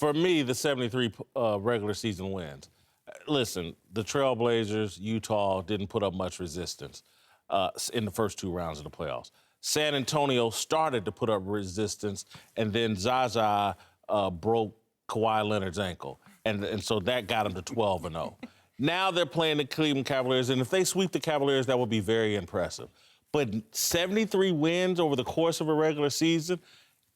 For me, the 73 regular season wins. Listen, the Trailblazers, Utah didn't put up much resistance in the first 2 rounds of the playoffs. San Antonio started to put up resistance, and then Zaza broke Kawhi Leonard's ankle. And so that got them to 12-0. Now they're playing the Cleveland Cavaliers, and if they sweep the Cavaliers, that would be very impressive. But 73 wins over the course of a regular season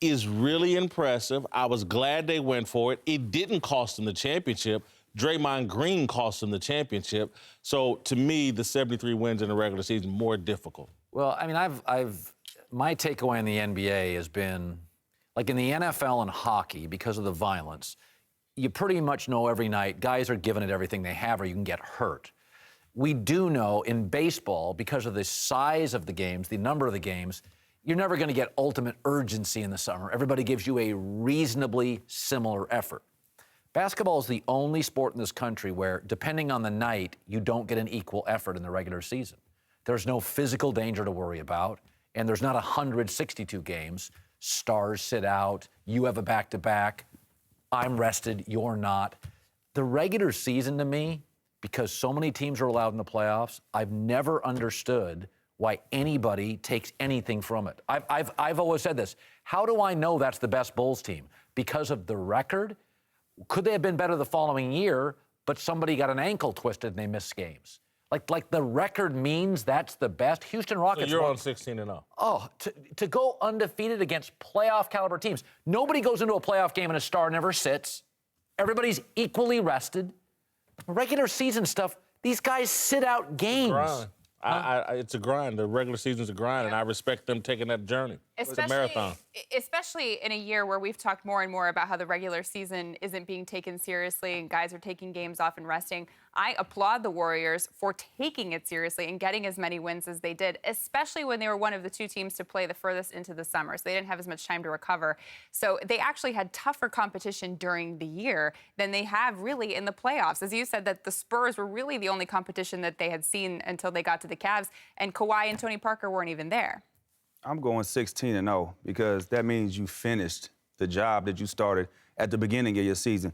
is really impressive. I was glad they went for it. It didn't cost them the championship. Draymond Green cost them the championship. So to me, the 73 wins in the regular season more difficult. Well, I mean, my takeaway in the NBA has been, like in the NFL and hockey, because of the violence, you pretty much know every night guys are giving it everything they have or you can get hurt. We do know in baseball, because of the size of the games, the number of the games, you're never going to get ultimate urgency in the summer. Everybody gives you a reasonably similar effort. Basketball is the only sport in this country where, depending on the night, you don't get an equal effort in the regular season. There's no physical danger to worry about, and there's not 162 games. Stars sit out, you have a back-to-back, I'm rested, you're not. The regular season, to me, because so many teams are allowed in the playoffs, I've never understood why anybody takes anything from it. I've always said this. How do I know that's the best Bulls team? Because of the record? Could they have been better the following year, but somebody got an ankle twisted and they missed games? Like the record means that's the best. Houston Rockets. So you're on 16-0. Oh, to go undefeated against playoff caliber teams. Nobody goes into a playoff game and a star never sits. Everybody's equally rested. Regular season stuff, these guys sit out games. It's a grind. The regular season's a grind, and I respect them taking that journey. It's a marathon. Especially in a year where we've talked more and more about how the regular season isn't being taken seriously and guys are taking games off and resting. I applaud the Warriors for taking it seriously and getting as many wins as they did, especially when they were one of the 2 teams to play the furthest into the summer. So they didn't have as much time to recover. So they actually had tougher competition during the year than they have really in the playoffs. As you said, that the Spurs were really the only competition that they had seen until they got to the Cavs, and Kawhi and Tony Parker weren't even there. I'm going 16-0 because that means you finished the job that you started at the beginning of your season.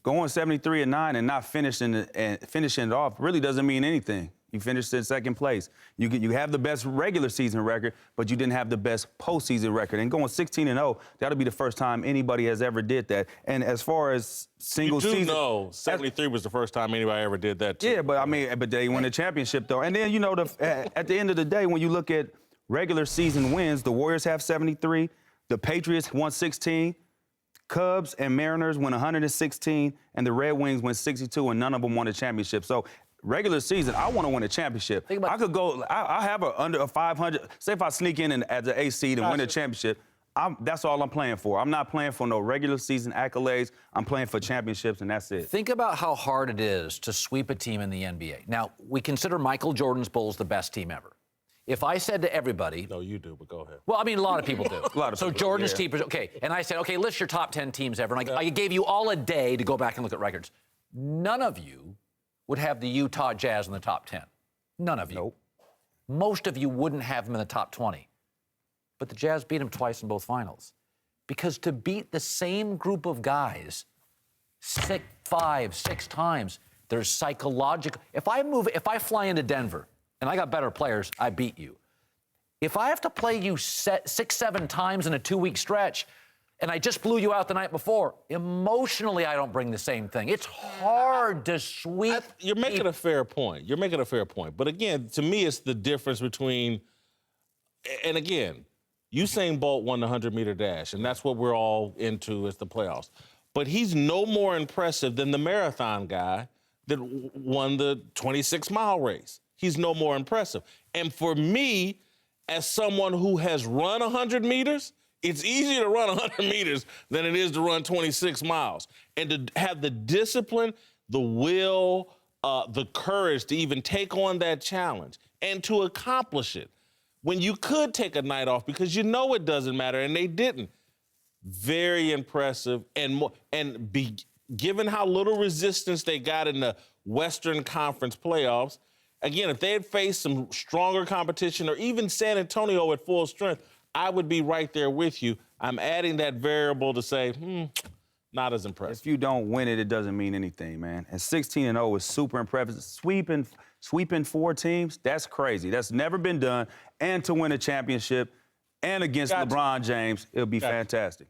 Going 73-9 and not finishing it off really doesn't mean anything. You finished in second place. You have the best regular season record, but you didn't have the best postseason record. And going 16-0, that'll be the first time anybody has ever did that. And as far as single season, know 73 was the first time anybody ever did that too. Yeah, but I mean, but they won the championship though. And then at the end of the day, when you look at regular season wins, the Warriors have 73, the Patriots won 16. Cubs and Mariners win 116, and the Red Wings win 62, and none of them won a championship. So regular season, I want to win a championship. I could go, I have under a 500. Say if I sneak in as an A seed and win a championship, that's all I'm playing for. I'm not playing for no regular season accolades. I'm playing for championships, and that's it. Think about how hard it is to sweep a team in the NBA. Now, we consider Michael Jordan's Bulls the best team ever. If I said to everybody... No, you do, but go ahead. Well, I mean, a lot of people do. So Jordan's team... Okay, and I said, okay, list your top 10 teams ever. And I gave you all a day to go back and look at records. None of you would have the Utah Jazz in the top 10. None of you. Nope. Most of you wouldn't have them in the top 20. But the Jazz beat them twice in both finals. Because to beat the same group of guys 5, 6 times, there's psychological... If I fly into Denver... and I got better players, I beat you. If I have to play you 6, 7 times in a 2-week stretch, and I just blew you out the night before, emotionally I don't bring the same thing. It's hard to sweep. You're making a fair point. You're making a fair point. But again, to me, it's the difference between, and again, Usain Bolt won the 100-meter dash, and that's what we're all into is the playoffs. But he's no more impressive than the marathon guy that won the 26-mile race. He's no more impressive. And for me, as someone who has run 100 meters, it's easier to run 100 meters than it is to run 26 miles. And to have the discipline, the will, the courage to even take on that challenge and to accomplish it when you could take a night off because you know it doesn't matter, and they didn't. Very impressive. Given how little resistance they got in the Western Conference playoffs, again, if they had faced some stronger competition or even San Antonio at full strength, I would be right there with you. I'm adding that variable to say, Not as impressive. If you don't win it, it doesn't mean anything, man. And 16-0 is super impressive. Sweeping 4 teams, that's crazy. That's never been done. And to win a championship and against Gotcha. LeBron James, it'll be fantastic.